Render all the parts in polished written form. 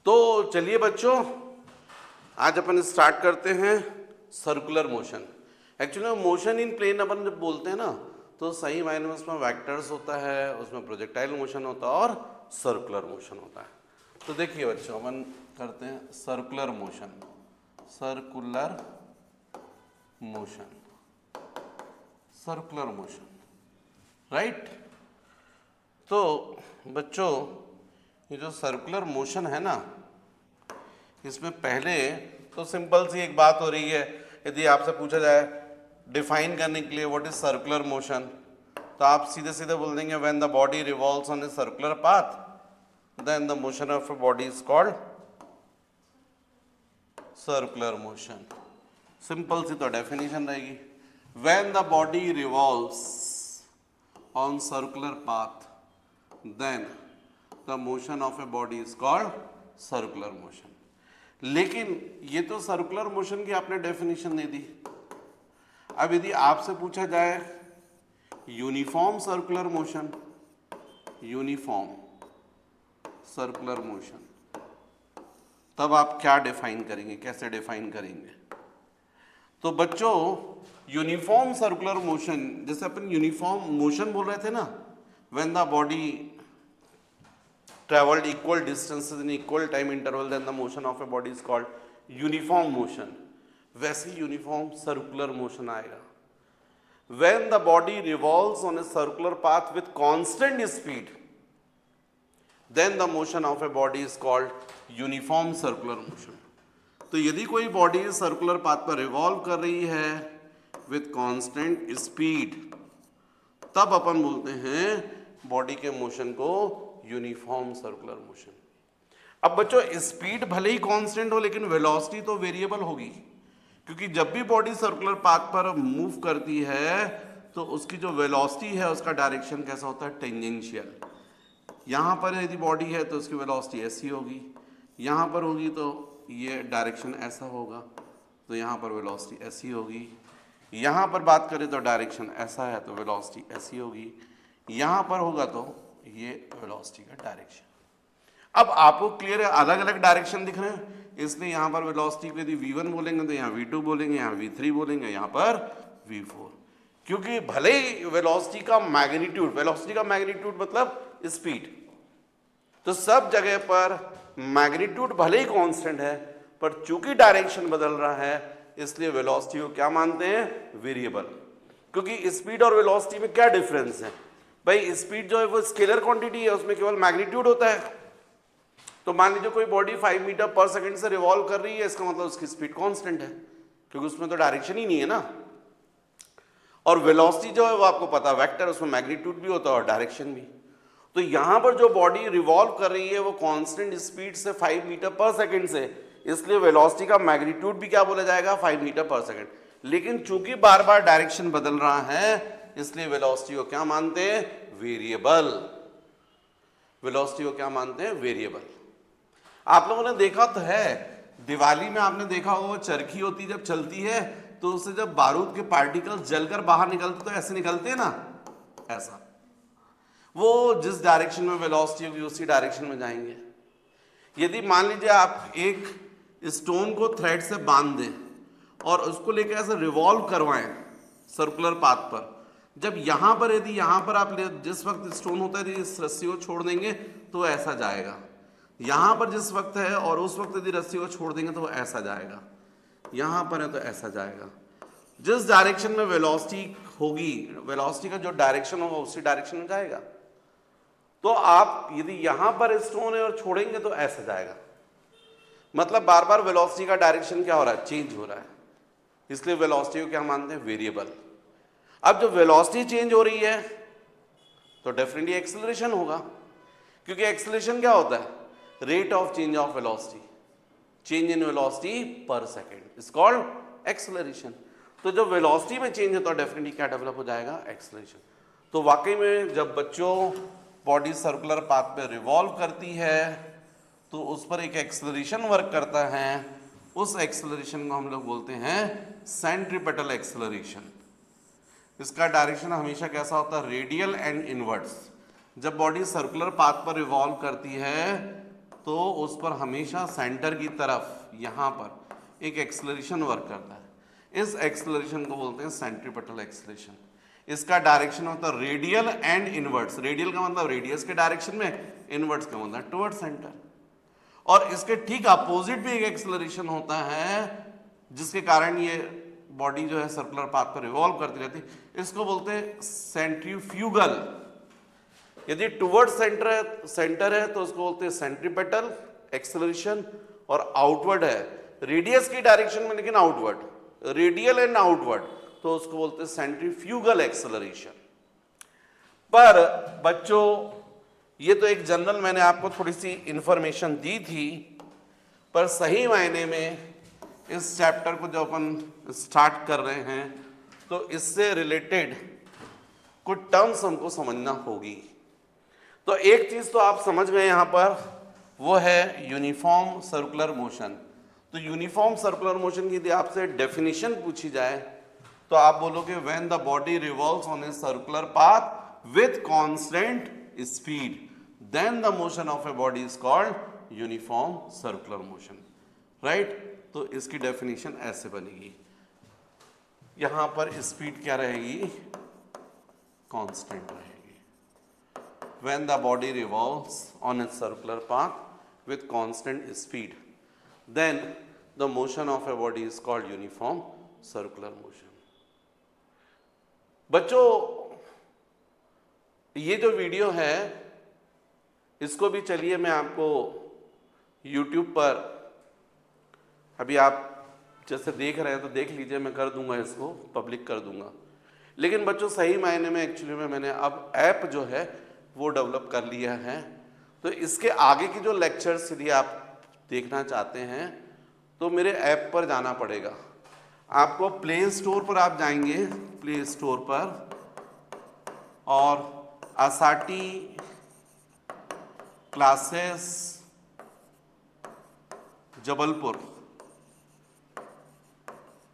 तो चलिए बच्चों, आज अपन स्टार्ट करते हैं circular motion. Actually motion in plane अपन जब बोलते हैं ना, तो सही मायने में उसमें वेक्टर्स होता है, उसमें प्रोजेक्टाइल मोशन होता है और सर्कुलर मोशन होता है। तो देखिए बच्चों, अपन करते हैं circular motion. Circular motion, circular motion, right. तो बच्चों, ये जो सर्कुलर मोशन है ना, इसमें पहले तो सिंपल सी एक बात हो रही है। यदि आपसे पूछा जाए डिफाइन करने के लिए व्हाट इज सर्कुलर मोशन, तो आप सीधे सीधे बोल देंगे when the body revolves on a circular path then the motion of a body is called circular motion. Simple सी तो डेफिनेशन रहेगी, when the body revolves on circular path then the motion of a body is called circular motion. लेकिन ये तो circular motion की आपने definition दे दी। अब यदि आपसे पूछा जाए uniform circular motion, uniform circular motion, तब आप क्या डिफाइन करेंगे, कैसे डिफाइन करेंगे? तो बच्चों, यूनिफॉर्म सर्कुलर मोशन, जैसे अपन यूनिफॉर्म मोशन बोल रहे थे ना, when the body traveled equal distances in equal time interval then the motion of a body is called uniform motion। वैसे यूनिफॉर्म सर्कुलर मोशन आएगा when the body revolves on a circular path with constant speed then the motion of a body is called uniform circular motion। तो यदि कोई body circular path पर revolve कर रही है with constant speed, तब अपन बोलते हैं बॉडी के मोशन को यूनिफॉर्म सर्कुलर मोशन। अब बच्चों, स्पीड भले ही कांस्टेंट हो लेकिन वेलोसिटी तो वेरिएबल होगी, क्योंकि जब भी बॉडी सर्कुलर पाथ पर मूव करती है तो उसकी जो वेलोसिटी है उसका डायरेक्शन कैसा होता है, टेंजेंशियल। यहाँ पर यदि बॉडी है तो उसकी वेलोसिटी ऐसी होगी, यहाँ पर होगी तो ये डायरेक्शन ऐसा होगा, तो यहाँ पर वेलोसिटी ऐसी होगी। यहाँ पर बात करें तो डायरेक्शन ऐसा है तो वेलोसिटी ऐसी होगी, यहाँ पर होगा तो ये वेलोसिटी का डायरेक्शन। अब आपको क्लियर है, अलग अलग डायरेक्शन दिख रहे हैं, इसलिए यहाँ पर वेलोसिटी को यदि v1 बोलेंगे तो यहाँ v2 बोलेंगे, यहाँ v3 बोलेंगे, यहाँ पर v4। क्योंकि भले ही वेलोसिटी का मैग्नीट्यूड मतलब स्पीड, तो सब जगह पर मैग्नीट्यूड भले ही कांस्टेंट है, पर चूंकि डायरेक्शन बदल रहा है इसलिए वेलोसिटी को क्या मानते हैं, वेरिएबल। क्योंकि स्पीड और वेलोसिटी में क्या डिफरेंस है भाई, स्पीड जो है वो स्केलर क्वांटिटी है, उसमें केवल मैग्नीट्यूड होता है। तो मान लीजिए कोई बॉडी 5 मीटर पर सेकंड से रिवॉल्व कर रही है, इसका मतलब उसकी स्पीड कांस्टेंट है, क्योंकि उसमें तो डायरेक्शन ही नहीं है ना। और वेलोसिटी जो है वो आपको पता वेक्टर, उसमें मैग्नीट्यूड भी होता है और डायरेक्शन भी। तो यहां पर जो बॉडी रिवॉल्व कर रही है वो कांस्टेंट स्पीड से 5 मीटर पर सेकंड से, इसलिए वेलोसिटी का मैग्नीट्यूड भी क्या बोला जाएगा, 5 मीटर पर सेकंड। लेकिन चूंकि बार बार डायरेक्शन बदल रहा है इसलिए वेलोसिटी को क्या मानते हैं, वेरिएबल। वेलोसिटी को क्या मानते हैं, वेरिएबल। आप लोगों ने देखा तो है, दिवाली में आपने देखा होगा चरखी होती जब चलती है तो उससे जब बारूद के पार्टिकल्स जलकर बाहर निकलते तो ऐसे निकलते हैं ना, ऐसा। वो जिस डायरेक्शन में वेलोसिटी होगी उसी डायरेक्शन में जाएंगे। यदि मान लीजिए आप एक स्टोन को थ्रेड से बांध दें और उसको लेकर ऐसे रिवॉल्व करवाएं सर्कुलर पाथ पर, जब यहां पर यदि यहां पर आप जिस वक्त स्टोन होता है इस रस्सी को छोड़ देंगे तो ऐसा जाएगा, यहां पर जिस वक्त है और उस वक्त यदि रस्सी को छोड़ देंगे तो ऐसा जाएगा, यहां पर है तो ऐसा जाएगा। जिस डायरेक्शन में वेलोसिटी होगी, वेलोसिटी का जो डायरेक्शन होगा उसी डायरेक्शन में जाएगा। तो आप यदि यहां पर स्टोन है और छोड़ेंगे तो ऐसा जाएगा, मतलब बार बार वेलोसिटी का डायरेक्शन क्या हो रहा है, चेंज हो रहा है, इसलिए वेलोसिटी को क्या मानते हैं, वेरिएबल। अब जब वेलोसिटी चेंज हो रही है तो डेफिनेटली एक्सेलरेशन होगा, क्योंकि एक्सेलरेशन क्या होता है, rate of change of velocity, change in velocity पर सेकंड इज कॉल्ड एक्सेलरेशन। तो जब वेलोसिटी में चेंज है तो डेफिनेटली क्या डेवलप हो जाएगा, एक्सेलरेशन। तो वाकई में जब बच्चों बॉडी सर्कुलर पाथ पे रिवॉल्व करती है तो उस पर एक एक्सेलरेशन वर्क करता है, उस एक्सेलरेशन को हम लोग बोलते हैं सेंट्रीपेटल एक्सेलरेशन। इसका डायरेक्शन हमेशा कैसा होता है, रेडियल एंड इनवर्ट्स। जब बॉडी सर्कुलर पाथ पर रिवॉल्व करती है तो उस पर हमेशा सेंटर की तरफ यहाँ पर एक एक्सेलरेशन वर्क करता है। इस एक्सेलरेशन को बोलते हैं सेंट्रीपेटल एक्सेलरेशन। इसका डायरेक्शन होता है रेडियल एंड इनवर्ट्स। रेडियल का मतलब रेडियस के डायरेक्शन में, इनवर्ट्स का मतलब टुवर्ड सेंटर। और इसके ठीक अपोजिट भी एक एक्सेलरेशन होता है जिसके कारण ये बॉडी जो है सर्कुलर पाथ पर रिवॉल्व करती रहती है। इसको बोलते हैं सेंट्रीफ्यूगल। यदि टुवर्ड सेंटर है तो उसको बोलते हैं सेंट्रीपेटल एक्सेलरेशन, और आउटवर्ड है रेडियस की डायरेक्शन में लेकिन आउटवर्ड, रेडियल एंड आउटवर्ड, तो उसको बोलते हैं सेंट्रीफ्यूगल एक्सेलरेशन। पर बच्चों ये तो एक जनरल मैंने आपको थोड़ी सी इंफॉर्मेशन दी थी, पर सही मायने में इस चैप्टर को जब अपन स्टार्ट कर रहे हैं तो इससे रिलेटेड कुछ टर्म्स हमको समझना होगी। तो एक चीज तो आप समझ गए यहां पर, वो है यूनिफॉर्म सर्कुलर मोशन। तो यूनिफॉर्म सर्कुलर मोशन की यदि आपसे डेफिनेशन पूछी जाए तो आप बोलोगे when the body revolves on a circular path with constant speed then the motion of a body is called uniform circular motion, right. तो इसकी डेफिनेशन ऐसे बनेगी, यहां पर स्पीड क्या रहेगी, कांस्टेंट रहेगी। When the body revolves on a circular path with constant speed, then the motion of a body is called uniform circular motion. बच्चों ये जो वीडियो है इसको भी चलिए मैं आपको YouTube पर, अभी आप जैसे देख रहे हैं तो देख लीजिए, मैं कर दूंगा इसको पब्लिक कर दूंगा। लेकिन बच्चों सही मायने में एक्चुअली में मैंने अब ऐप जो है वो डेवलप कर लिया है। तो इसके आगे की जो लेक्चर्स यदि आप देखना चाहते हैं तो मेरे ऐप पर जाना पड़ेगा आपको। प्ले स्टोर पर आप जाएंगे, प्ले स्टोर पर, और आसाटी क्लासेस जबलपुर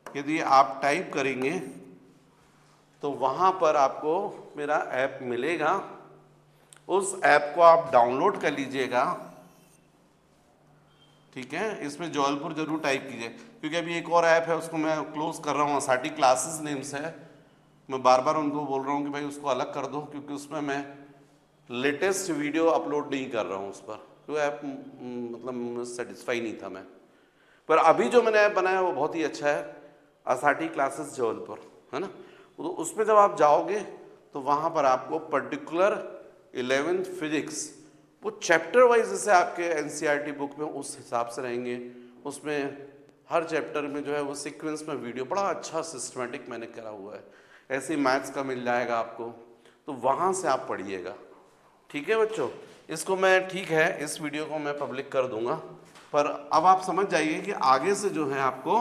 यदि आप टाइप करेंगे तो वहाँ पर आपको मेरा ऐप मिलेगा। उस ऐप को आप डाउनलोड कर लीजिएगा, ठीक है। इसमें जबलपुर जरूर टाइप कीजिए, क्योंकि अभी एक और ऐप है उसको मैं क्लोज कर रहा हूँ, आसाटी क्लासेस नेम से है। मैं बार बार उनको बोल रहा हूँ कि भाई उसको अलग कर दो, क्योंकि उसमें मैं लेटेस्ट वीडियो अपलोड नहीं कर रहा हूँ उस पर, तो ऐप मतलब सेटिस्फाई नहीं था मैं। पर अभी जो मैंने ऐप बनाया वो बहुत ही अच्छा है, आसाटी क्लासेस जबलपुर, है ना। तो उसमें जब आप जाओगे तो वहाँ पर आपको पर्टिकुलर 11th फिजिक्स वो चैप्टर वाइज जैसे आपके एनसीईआरटी बुक में उस हिसाब से रहेंगे। उसमें हर चैप्टर में जो है वो सीक्वेंस में वीडियो बड़ा अच्छा सिस्टमेटिक मैंने करा हुआ है। ऐसे ही मैथ्स का मिल जाएगा आपको, तो वहाँ से आप पढ़िएगा, ठीक है बच्चों। इसको मैं, ठीक है, इस वीडियो को मैं पब्लिक कर दूंगा, पर अब आप समझ जाइए कि आगे से जो है आपको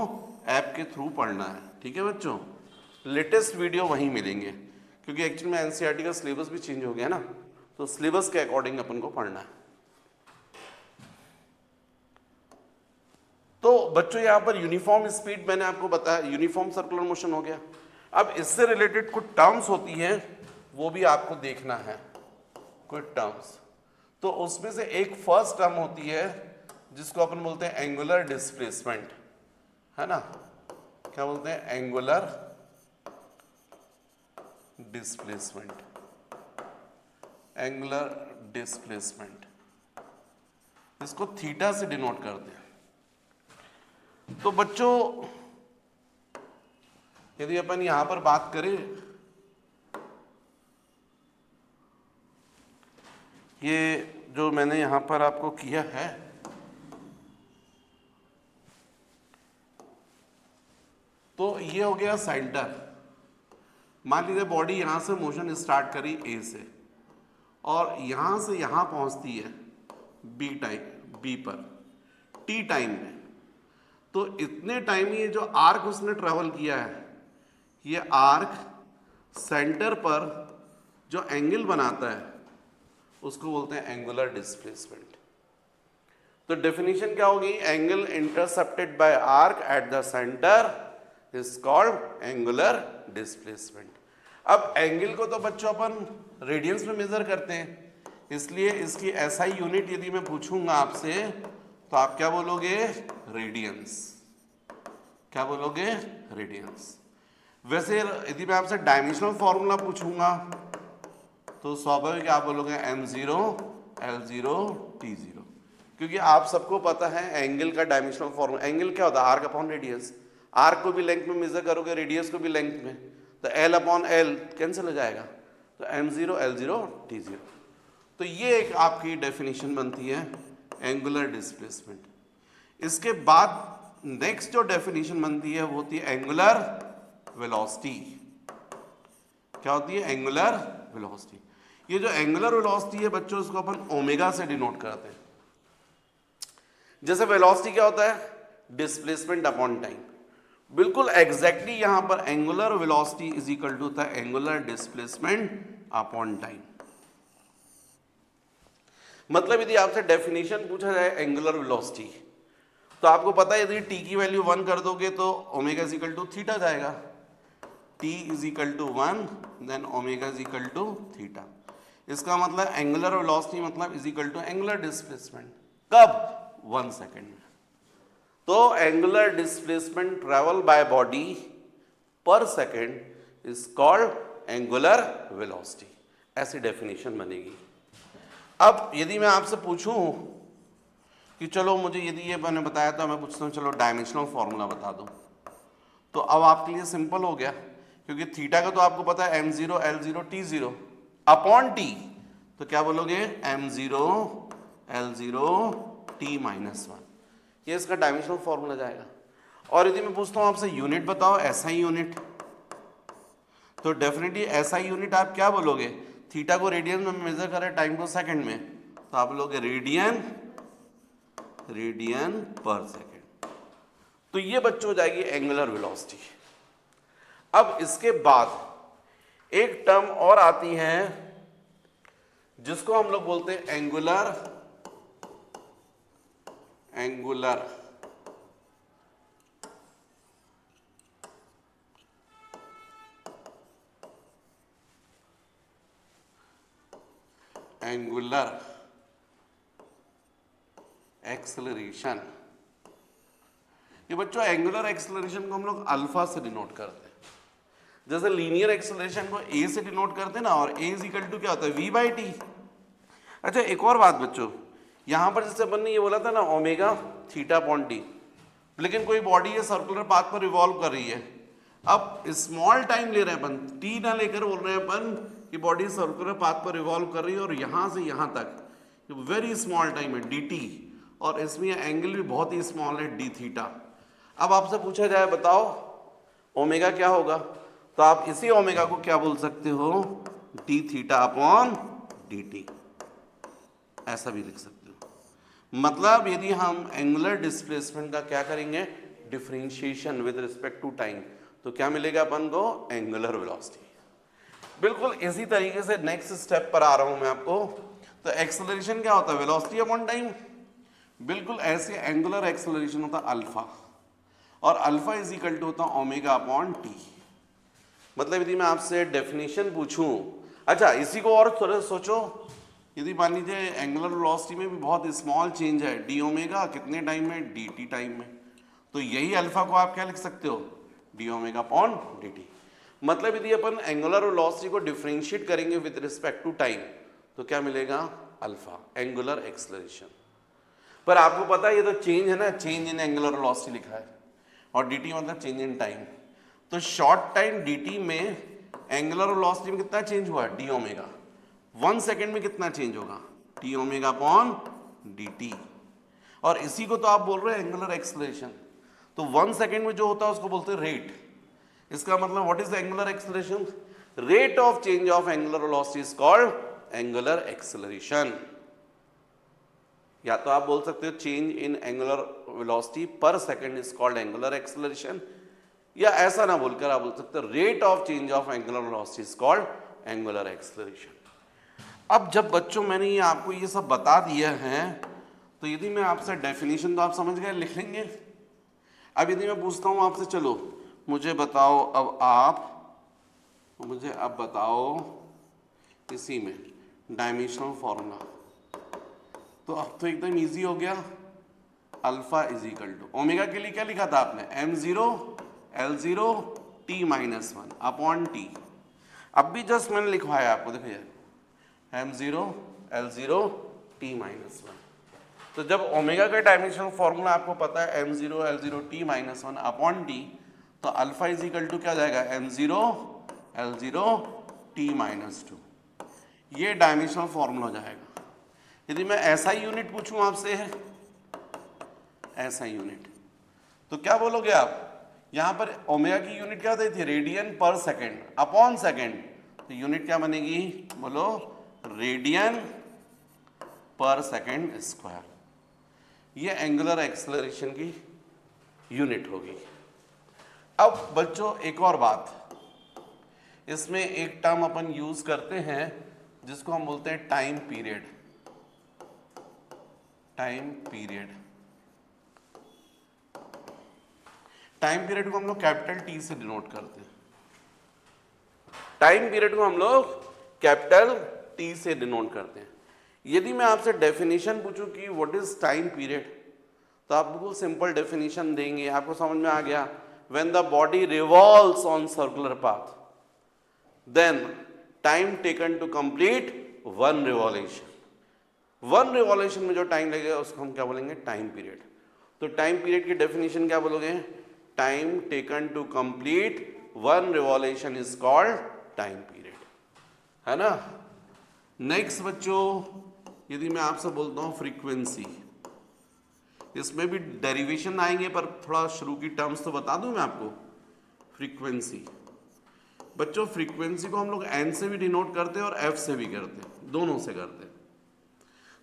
ऐप के थ्रू पढ़ना है, ठीक है बच्चों। लेटेस्ट वीडियो वहीं मिलेंगे, क्योंकि एक्चुअली में एनसीईआरटी का सिलेबस भी चेंज हो गया ना, तो सिलेबस के अकॉर्डिंग अपन को पढ़ना है। तो बच्चों यहाँ पर यूनिफॉर्म स्पीड मैंने आपको बताया, यूनिफॉर्म सर्कुलर मोशन हो गया। अब इससे रिलेटेड कुछ टर्म्स होती हैं वो भी आपको देखना है, कुछ टर्म्स। तो उसमें से एक फर्स्ट टर्म होती है जिसको अपन बोलते हैं एंगुलर डिस्प्लेसमेंट, है ना। क्या बोलते हैं, एंगुलर डिस्प्लेसमेंट, एंगुलर डिस्प्लेसमेंट, इसको थीटा से डिनोट करते हैं। तो बच्चों यदि अपन यहां पर बात करें, ये जो मैंने यहां पर आपको किया है, तो ये हो गया सेंटर। मान लीजिए बॉडी यहां से मोशन स्टार्ट करी ए से, और यहां से यहां पहुंचती है बी पर टी टाइम में। तो इतने टाइम ये जो आर्क उसने ट्रेवल किया है, ये आर्क सेंटर पर जो एंगल बनाता है उसको बोलते हैं एंगुलर डिस्प्लेसमेंट। तो डेफिनेशन क्या होगी, angle intercepted bye arc at the centre is called angular displacement. अब एंगल को तो बच्चों अपन रेडियंस में मेजर करते हैं, इसलिए इसकी एसआई यूनिट यदि मैं पूछूंगा आपसे तो आप क्या बोलोगे? रेडियंस। क्या बोलोगे? रेडियंस। वैसे यदि मैं आपसे डायमेंशनल फॉर्मूला पूछूंगा तो स्वाभाविक आप बोलोगे m0 l0 t0, क्योंकि आप सबको पता है एंगल का डायमेंशनल फॉर्मूला। एंगल क्या होता है? Arc upon radius. आर्क को भी लेंथ में मेजर करोगे, रेडियस को भी लेंथ में, तो l अपॉन l कैंसिल हो जाएगा, तो m0 l0 t0। तो ये एक आपकी डेफिनेशन बनती है एंगुलर डिस्प्लेसमेंट। इसके बाद नेक्स्ट जो डेफिनेशन बनती है वो होती है एंगुलर वेलोसिटी। क्या होती है? Angular velocity. ये जो एंगुलर वेलोसिटी है बच्चों, इसको अपन ओमेगा से डिनोट करते हैं। जैसे वेलोसिटी क्या होता है? Displacement upon time. बिल्कुल एग्जैक्टली यहां पर angular velocity is equal to होता है एंगुलर डिस्प्लेसमेंट अपॉन टाइम। मतलब यदि आपसे डेफिनेशन पूछा जाए एंगुलर वेलोसिटी, तो आपको पता है यदि टी की वैल्यू 1 कर दोगे तो omega is equal to theta जाएगा। T is equal to 1 then omega is equal to theta. इसका मतलब एंगुलर वेलोसिटी मतलब is equal to angular displacement. कब? 1 सेकेंड में। तो angular displacement travel by body per second is called angular velocity. ऐसी definition बनेगी। अब यदि मैं आपसे पूछूं कि चलो मुझे, यदि ये मैंने बताया तो मैं पूछता हूँ चलो डायमेंशनल फॉर्मूला बता दो, तो अब आपके लिए सिंपल हो गया, क्योंकि थीटा का तो आपको पता है m0 l0 t0 upon t, तो क्या बोलोगे? m0 l0 t minus 1। ये इसका डायमेंशनल फॉर्मूला जाएगा। और यदि मैं पूछता हूँ आपसे यूनिट बताओ, एसआई यूनिट, तो डेफिनेटली एसआई यूनिट आप क्या बोलोगे? थीटा को रेडियन में मेजर करें, टाइम को सेकंड में, तो आप बोलोगे रेडियन पर सेकंड। तो ये बच्चों हो जाएगी एंगुलर वेलोसिटी। अब इसके बाद एक टर्म और आती है जिसको हम लोग बोलते हैं एंगुलर एक्सेलरेशन। ये बच्चों एंगुलर एक्सेलरेशन को हम लोग अल्फा से डिनोट करते हैं। जैसे लीनियर एक्सेलरेशन को ए से डिनोट करते हैं ना, और ए इज इक्वल टू क्या होता है? V by t. अच्छा एक और बात बच्चों, यहां पर जैसे अपन ने ये बोला था ना ओमेगा थीटा अपॉन टी, लेकिन कोई बॉडी है सर्कुलर पाथ पर रिवॉल्व कर रही है। अब स्मॉल टाइम ले रहे हैं अपन, टी ना लेकर बोल रहे हैं अपन कि बॉडी सर्कुलर पाथ पर रिवॉल्व कर रही है, और यहां से यहां तक वेरी स्मॉल टाइम है dt, और इसमें एंगल भी बहुत ही स्मॉल है d थीटा। अब आपसे पूछा जाए बताओ ओमेगा क्या होगा, तो आप इसी ओमेगा को क्या बोल सकते हो? d थीटा अपॉन dt, ऐसा भी लिख सकते हो। मतलब यदि हम एंगुलर डिस्प्लेसमेंट का क्या करेंगे? Differentiation with respect to time, तो क्या मिलेगा अपन को? Angular velocity. बिल्कुल इसी तरीके से नेक्स्ट स्टेप पर आ रहा हूं मैं आपको। तो एक्सेलरेशन क्या होता है? Velocity upon time. बिल्कुल ऐसे एंगुलर एक्सेलरेशन होता है अल्फा, और अल्फा इज इक्वल टू होता है ओमेगा अपॉन टी। मतलब यदि मैं आपसे डेफिनेशन पूछूं, अच्छा इसी को और थोड़ा सोचो, यदि मान लीजिए एंगुलर वेलोसिटी में भी बहुत स्मॉल चेंज है, डी ओमेगा कितने टाइम में? डी टी टाइम में, तो यही अल्फा को आप क्या लिख सकते हो? D omega upon D T. मतलब यदि अपन एंगुलर वेलोसिटी को डिफरेंशिएट करेंगे विद रिस्पेक्ट टू टाइम, तो क्या मिलेगा? Alpha, angular acceleration. पर आपको पता है ये तो चेंज है ना, चेंज इन एंगुलर वेलोसिटी लिखा है, और dt मतलब चेंज इन टाइम। तो शॉर्ट टाइम dt में एंगुलर वेलोसिटी में कितना चेंज हुआ? D omega. 1 सेकेंड में कितना चेंज होगा? T omega upon dt। और इसी को तो आप बोल रहे हैं एंगुलर एक्सेलरेशन। तो 1 सेकेंड में जो होता है उसको बोलते हैं रेट। इसका मतलब what is the angular acceleration? Rate of change of angular velocity is called angular acceleration. या तो आप बोल सकते हो चेंज इन एंगुलर वेलोसिटी पर second is called angular acceleration, या ऐसा ना बोलकर आप बोल सकते हो rate of change of angular velocity is called angular acceleration. अब जब बच्चों मैंने ये आपको ये सब बता दिया है, तो यदि मैं आपसे डेफिनेशन तो आप समझ गए, लिख लेंगे। अब यदि मैं पूछता हूं आपसे चलो मुझे बताओ, अब आप मुझे अब बताओ इसी में डायमेंशनल फॉर्मूला, तो अब तो एकदम इजी हो गया। Alpha is equal to omega के लिए क्या लिखा था आपने, m0 L0 t-1 upon T. अब भी जस्ट मैंने लिखवाया आपको, देखिए m0 L0 t-1। तो जब ओमेगा का डायमेंशनल फॉर्मूला आपको पता है m0 L0 t-1 upon T, तो अल्फा इज इक्वल टू क्या हो जाएगा, m0 L0 t-2। ये डायमेंशनल फॉर्मूला हो जाएगा। यदि मैं SI यूनिट पूछूं आपसे, SI यूनिट, तो क्या बोलोगे आप, यहां पर ओमेगा की यूनिट क्या होती थी, रेडियन पर सेकेंड अपॉन सेकेंड, तो यूनिट क्या बनेगी, बोलो रेडियन पर सेकेंड स्क्वायर। ये एंगुलर एक्सेलरेशन की यूनिट होगी। अब बच्चों एक और बात, इसमें एक टर्म अपन यूज करते हैं जिसको हम बोलते हैं time period. Time period, time period को हम लोग कैपिटल टी से डिनोट करते हैं। टाइम पीरियड को हम लोग कैपिटल टी से डिनोट करते हैं। यदि मैं आपसे डेफिनेशन पूछूं कि व्हाट इज टाइम पीरियड, तो आप बिल्कुल सिंपल डेफिनेशन देंगे, आपको समझ में आ गया। When the body revolves on circular path, then time taken to complete one revolution. One revolution में जो टाइम लगेगा उसको हम क्या बोलेंगे, टाइम पीरियड। तो टाइम पीरियड की डेफिनेशन क्या बोलोगे, time taken to complete one revolution is called time period, है ना। नेक्स्ट बच्चों, यदि मैं आपसे बोलता हूं फ्रीक्वेंसी, इसमें भी डेरिवेशन आएंगे, पर थोड़ा शुरू की टर्म्स तो बता दूं मैं आपको। फ्रीक्वेंसी बच्चों, फ्रीक्वेंसी को हम लोग एन से भी डिनोट करते हैं और एफ से भी करते हैं, दोनों से करते हैं।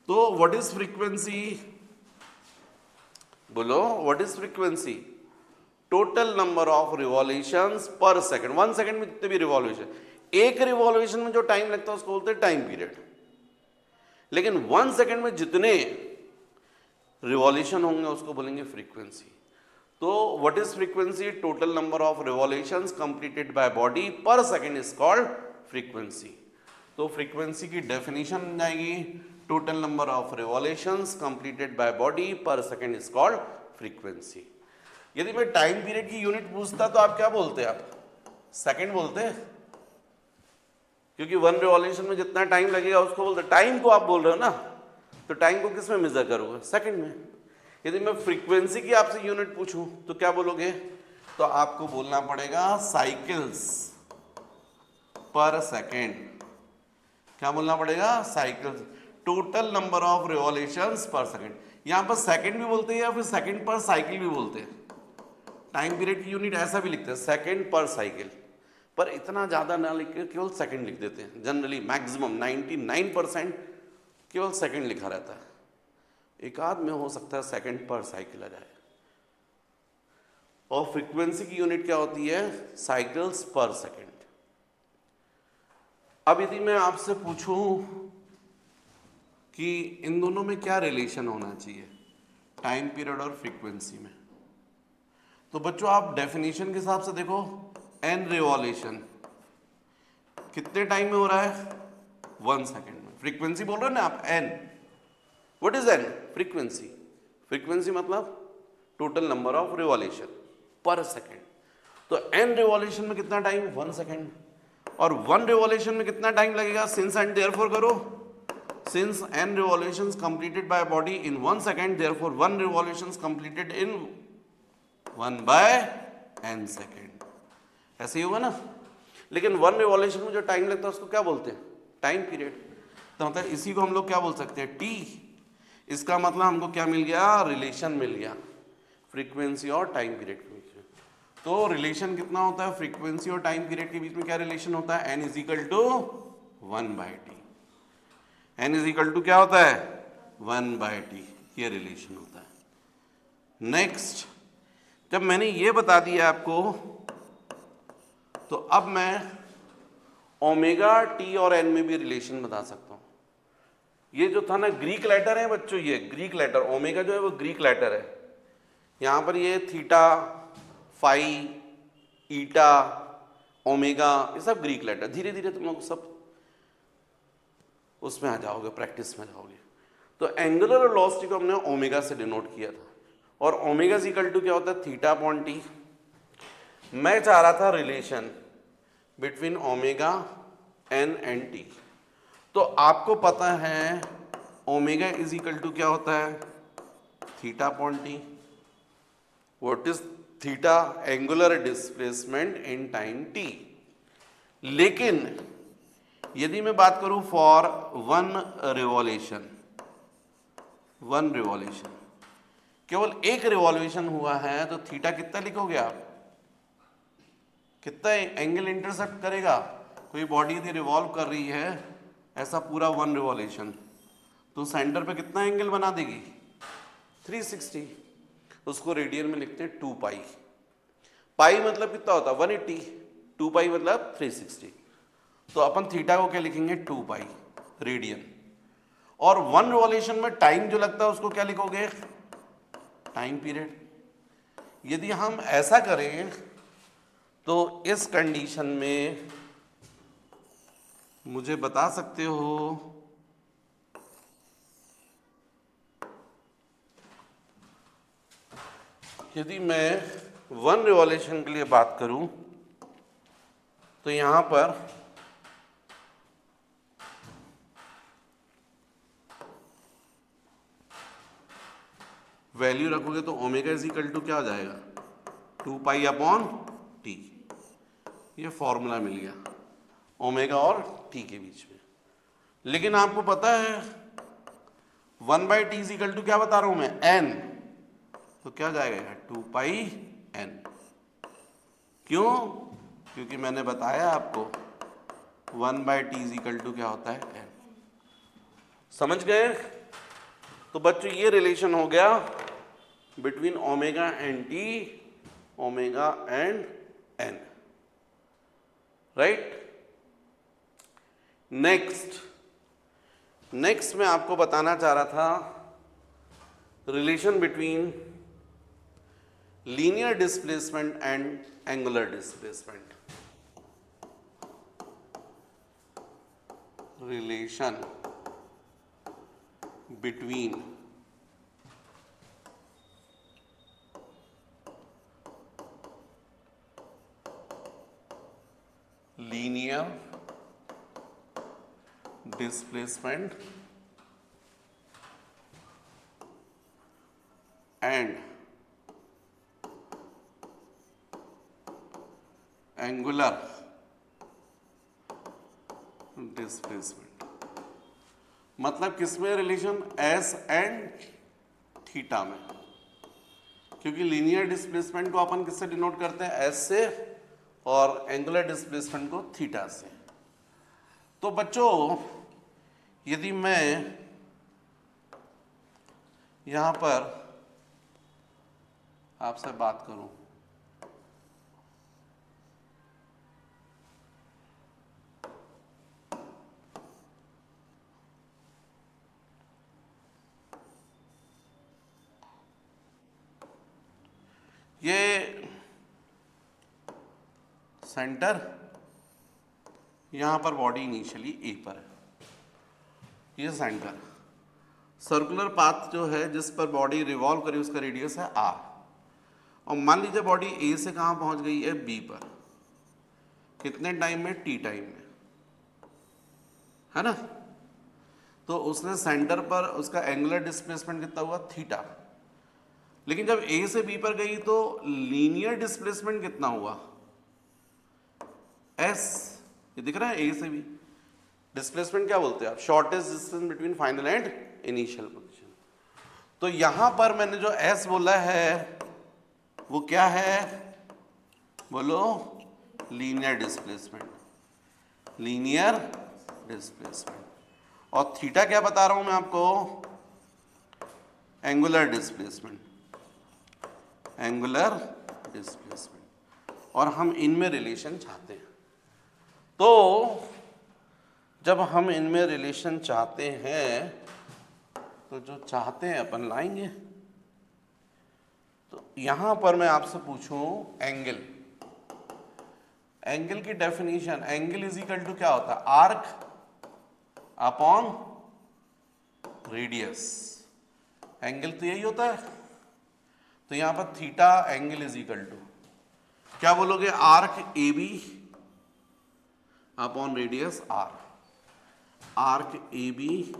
तो व्हाट इज फ्रीक्वेंसी, बोलो what is frequency, total number of revolutions पर सेकंड। 1 सेकंड में जितने भी रिवॉल्यूशन, एक रिवॉल्यूशन में जो टाइम लगता है उसको बोलते हैं टाइम पीरियड। लेकिन 1 सेकंड में जितने रिवॉल्यूशन होंगे उसको बोलेंगे फ्रीक्वेंसी। तो what is frequency, total number of revolutions completed by body पर सेकंड इज कॉल्ड फ्रीक्वेंसी। तो फ्रीक्वेंसी की डेफिनेशन बन जाएगी, total number of revolutions completed by body पर सेकंड इज कॉल्ड फ्रीक्वेंसी। यदि मैं टाइम पीरियड की यूनिट पूछता तो आप क्या बोलते, आप सेकंड बोलते, क्योंकि वन रिवॉल्यूशन में जितना टाइम लगेगा उसको बोलते। टाइम को आप बोल रहे हो ना, तो टाइम को किस में मेजर करोगे, सेकंड में। यदि मैं फ्रीक्वेंसी की आपसे यूनिट पूछूं तो क्या बोलोगे, तो आपको बोलना पड़ेगा साइकिल्स पर सेकेंड। क्या बोलना पड़ेगा, cycles, total number of revolutions पर सेकेंड। यहां पर सेकेंड भी बोलते हैं या फिर सेकेंड पर साइकिल भी बोलते हैं। टाइम पीरियड की यूनिट ऐसा भी लिखते हैं, सेकेंड पर साइकिल, पर इतना ज्यादा ना लिख के केवल सेकेंड लिख देते हैं। जनरली मैक्सिमम 99% केवल सेकेंड लिखा रहता है, एक आध में हो सकता है सेकेंड पर साइकिल आ जाए। और फ्रीक्वेंसी की यूनिट क्या होती है, साइकिल्स पर सेकेंड। अब यदि मैं आपसे पूछूं कि इन दोनों में क्या रिलेशन होना चाहिए, टाइम पीरियड और फ्रीक्वेंसी में, तो बच्चों आप डेफिनेशन के हिसाब से देखो, एन रिवॉल्यूशन कितने टाइम में हो रहा है, 1 सेकेंड में। फ्रीक्वेंसी बोल रहे हो ना आप, n, what is n, frequency. Frequency मतलब total number of revolution per second. तो एन रिवॉल्यूशन में कितना टाइम, 1 सेकेंड। और 1 रिवॉल्यूशन में कितना टाइम लगेगा, सिंस एंड देयरफॉर करो, since n revolutions completed by a body in 1 second, therefore 1 revolutions completed in 1 by n second, ऐसे ही होगा ना। लेकिन 1 रिवॉल्यूशन में जो टाइम लगता है उसको क्या बोलते हैं, टाइम पीरियड। तो मतलब इसी को हम लोग क्या बोल सकते हैं, टी। इसका मतलब हमको क्या मिल गया, रिलेशन मिल गया फ्रीक्वेंसी और टाइम पीरियड के बीच में। तो रिलेशन कितना होता है, फ्रीक्वेंसी और टाइम पीरियड के बीच में क्या रिलेशन होता है, n is equal to 1/t। n is equal to क्या होता है, 1/t, ये रिलेशन होता है। नेक्स्ट, जब मैंने ये बता दिया आपको, तो अब मैं ओमेगा टी और एन में भी रिलेशन बता सकता हूं। ये जो था ना ग्रीक लेटर है बच्चों, ये ग्रीक लेटर ओमेगा जो है वो ग्रीक लेटर है। यहां पर ये थीटा, फाई, ईटा, ओमेगा, ये सब ग्रीक लेटर। धीरे धीरे तुम लोग सब उसमें आ जाओगे, प्रैक्टिस में जाओगे। तो एंगुलर वेलोसिटी को हमने ओमेगा से डिनोट किया था, और ओमेगा इज इक्वल टू क्या होता है, थीटा अपॉन टी। मैं चाह रहा था relation between omega n and t. तो आपको पता है ओमेगा इज इक्वल टू क्या होता है, theta upon T. What is theta, angular displacement in time T. लेकिन यदि मैं बात करूं फॉर वन रिवॉल्यूशन, केवल एक रिवॉल्यूशन हुआ है, तो थीटा कितना लिखोगे आप, कितना एंगल इंटरसेप्ट करेगा। कोई बॉडी यदि रिवॉल्व कर रही है ऐसा पूरा वन रिवॉल्यूशन, तो सेंटर पे कितना एंगल बना देगी, 360। उसको रेडियन में लिखते हैं 2 पाई। पाई मतलब कितना होता है, 180। 2 पाई मतलब 360। तो अपन थीटा को क्या लिखेंगे, 2 पाई रेडियन। और वन रिवॉल्यूशन में टाइम जो लगता है उसको क्या लिखोगे, टाइम पीरियड। यदि हम ऐसा करें तो इस कंडीशन में मुझे बता सकते हो, यदि मैं वन रिवॉल्यूशन के लिए बात करूं तो यहां पर वैल्यू रखोगे तो ओमेगा इज इक्वल टू क्या हो जाएगा, 2 पाई अपॉन टी। ये फॉर्मूला मिल गया ओमेगा और टी के बीच में। लेकिन आपको पता है 1 by t is equal to क्या बता रहा हूं मैं, एन। तो क्या जाएगा, 2 पाई एन। क्यों, क्योंकि मैंने बताया आपको 1 by t is equal to क्या होता है, एन। समझ गए। तो बच्चों ये रिलेशन हो गया between omega and t, omega and n, right. Next मैं आपको बताना चाह रहा था relation between linear displacement and angular displacement. Relation between linear displacement and angular displacement। मतलब किसमें रिलेशन, एस एंड थीटा में। क्योंकि लीनियर डिस्प्लेसमेंट को अपन किससे डिनोट करते हैं, एस से, और एंगुलर डिस्प्लेसमेंट को थीटा से। तो बच्चों यदि मैं यहां पर आपसे बात करूं, ये सेंटर, यहां पर बॉडी इनिशियली ए पर है, ये सेंटर। सर्कुलर पाथ जो है जिस पर बॉडी रिवॉल्व करी उसका रेडियस है आर। और मान लीजिए बॉडी ए से कहां पहुंच गई है, बी पर। कितने टाइम में, टी टाइम में, है ना। तो उसने सेंटर पर उसका एंगुलर डिस्प्लेसमेंट कितना हुआ, थीटा। लेकिन जब ए से बी पर गई तो लीनियर डिस्प्लेसमेंट कितना हुआ, एस। ये दिख रहा है, ए से बी। डिस्प्लेसमेंट क्या बोलते हैं आप, shortest distance between final and initial position. तो यहां पर मैंने जो एस बोला है वो क्या है, बोलो, लीनियर डिस्प्लेसमेंट। Linear displacement. और थीटा क्या बता रहा हूं मैं आपको, एंगुलर डिस्प्लेसमेंट। Angular displacement. और हम इनमें रिलेशन चाहते हैं। तो जब हम इनमें रिलेशन चाहते हैं तो जो चाहते हैं अपन लाएंगे। तो यहां पर मैं आपसे पूछूं एंगल, एंगल की definition, angle is equal to क्या होता है, आर्क अपॉन रेडियस। एंगल तो यही होता है, तो यहां पर theta angle is equal to क्या बोलोगे, arc A B upon radius r, arc A B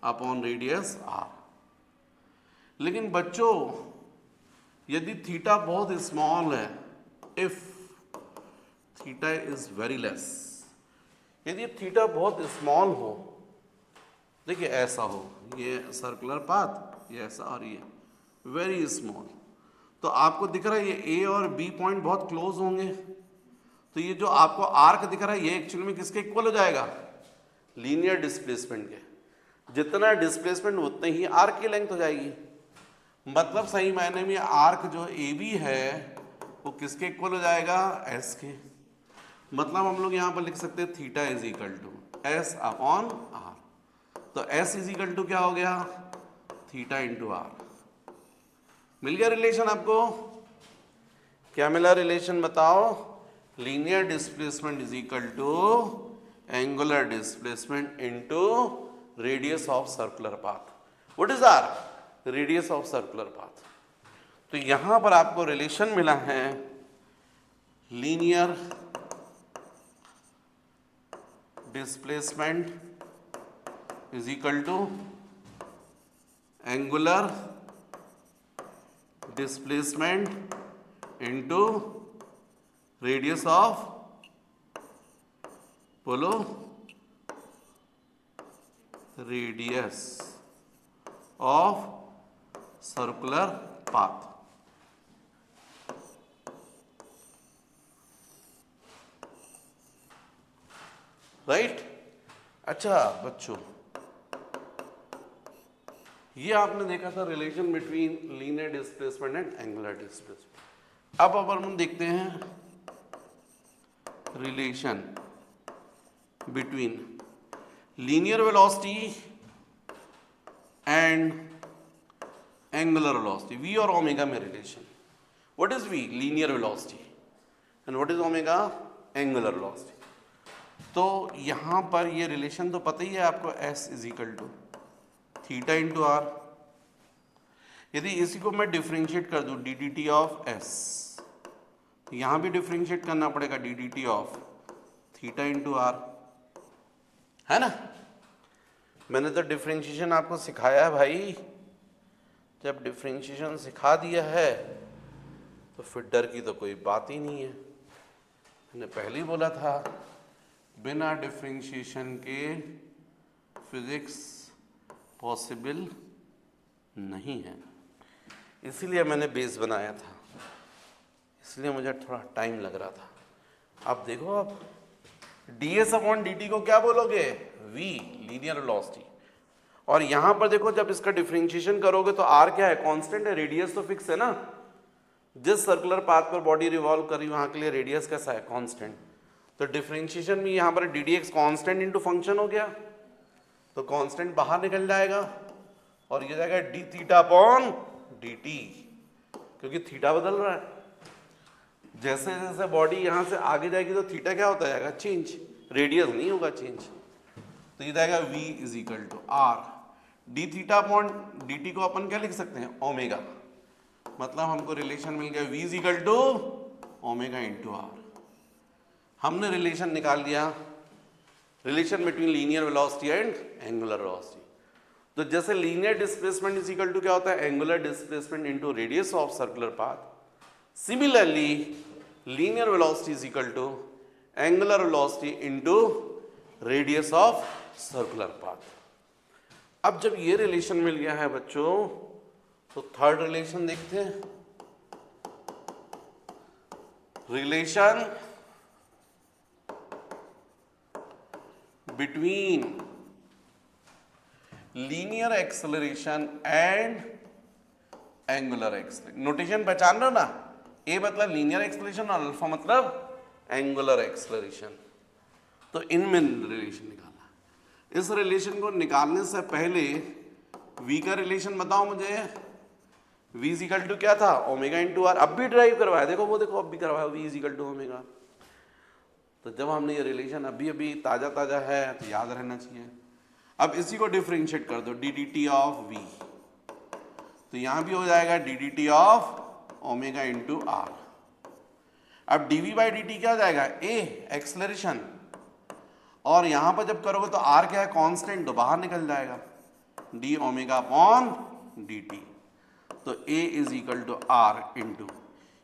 upon radius r. लेकिन बच्चों यदि थीटा बहुत स्मॉल है, if theta is very less, यदि थीटा बहुत स्मॉल हो, देखिए ऐसा हो, ये सर्कुलर पाथ, ये ऐसा, और ये वेरी स्मॉल, तो आपको दिख रहा है ये ए और बी पॉइंट बहुत क्लोज होंगे, तो ये जो आपको आर्क दिख रहा है ये एक्चुअली में किसके इक्वल हो जाएगा, लीनियर डिस्प्लेसमेंट के। जितना डिस्प्लेसमेंट उतने ही आर्क की लेंथ हो जाएगी। मतलब सही मायने में आर्क जो ए बी है वो किसके इक्वल हो जाएगा, एस के। मतलब हम लोग यहां पर लिख सकते हैं theta is equal to s upon r. तो एस इज इक्वल टू क्या हो गया, थीटा इंटू आर। मिल गया रिलेशन आपको, क्या मिला रिलेशन बताओ, linear displacement is equal to angular displacement into radius of circular path. What is R, radius of circular path. तो यहां पर आपको रिलेशन मिला है linear displacement is equal to angular displacement into radius of, बोलो, radius of circular path. Right. अच्छा बच्चों, ये आपने देखा था relation between linear displacement and angular displacement. अब हम देखते हैं relation between linear velocity and angular velocity, v और ओमेगा में relation. What is v, linear velocity, and what is omega, angular velocity. तो यहां पर ये रिलेशन तो पता ही है आपको, s is equal to theta into r. यदि इसी को मैं डिफ्रेंशिएट कर दूं d D T of s, तो यहां भी डिफ्रेंशिएट करना पड़ेगा d D T of theta into r, है ना। मैंने तो डिफ्रेंशिएशन आपको सिखाया है भाई, जब डिफ्रेंशिएशन सिखा दिया है तो फिर डर की तो कोई बात ही नहीं है। मैंने पहले ही बोला था बिना डिफ्रेंशिएशन के फिजिक्स पॉसिबल नहीं है, इसीलिए मैंने बेस बनाया था, इसलिए मुझे थोड़ा टाइम लग रहा था। अब देखो, आप ds अपॉन dt को क्या बोलोगे, v, लीनियर वेलोसिटी। और यहां पर देखो जब इसका डिफरेंशिएशन करोगे तो r क्या है, कांस्टेंट है, रेडियस तो फिक्स है ना। जिस सर्कुलर पाथ पर बॉडी रिवॉल्व कर रही है वहां के लिए रेडियस कैसा है, कांस्टेंट। तो डिफरेंशिएशन में यहां पर D D x constant into function हो गया, तो कांस्टेंट बाहर निकल जाएगा और ये जाएगा D theta upon D T, क्योंकि थीटा बदल रहा है। जैसे जैसे बॉडी यहां से आगे जाएगी तो थीटा क्या होता जाएगा, चेंज, रेडियस नहीं होगा चेंज। तो ये जाएगा v is equal to r d theta upon D t को अपन क्या लिख सकते हैं, ओमेगा। मतलब हमको रिलेशन मिल गया v is equal to omega into r. हमने रिलेशन निकाल दिया, relation between linear velocity and angular velocity. तो जैसे linear displacement is equal to क्या होता है, angular displacement into radius of circular path, similarly linear velocity is equal to angular velocity into radius of circular path. अब जब ये relation मिल गया है बच्चों, तो थर्ड रिलेशन देखते हैं, relation between linear acceleration and angular acceleration. Notation पहचान रहे हो ना, ए मतलब लीनियर एक्सेलरेशन और अल्फा मतलब एंगुलर एक्सेलरेशन। तो इनमें रिलेशन निकाला। इस रिलेशन को निकालने से पहले v का रिलेशन बताओ मुझे, v इज इक्वल टू क्या था, ओमेगा इंटू आर। अब भी ड्राइव करवाया, देखो वो देखो अब भी करवाया, v is equal to omega. तो जब हमने ये रिलेशन अभी अभी ताज़ा ताज़ा है तो याद रहना चाहिए। अब इसी को डिफ्रेंशिएट कर दो, D D T of V, तो यहाँ भी हो जाएगा D D T of omega into R. अब D V by D T क्या हो जाएगा, ए एक्सलरेशन, और यहाँ पर जब करोगे तो आर क्या है, कांस्टेंट, तो बाहर निकल जाएगा, D omega upon D T. तो A is equal to R into,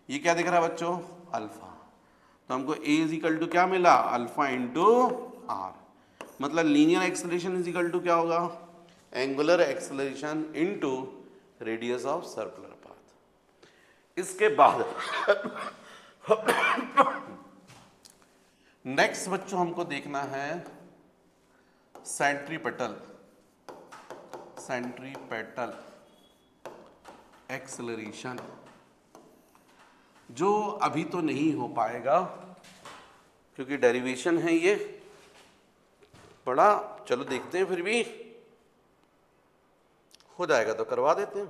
ये क्या दिख रहा है बच्चों, अल्फा। तो हमको ए इज इक्वल टू क्या मिला, अल्फा इंटू आर। मतलब linear acceleration is equal to क्या होगा, angular acceleration into radius of circular path. इसके बाद नेक्स्ट बच्चों हमको देखना है सेंट्रीपेटल एक्सेलरेशन, जो अभी तो नहीं हो पाएगा क्योंकि डेरिवेशन है ये बड़ा, चलो देखते हैं, फिर भी हो जाएगा तो करवा देते हैं।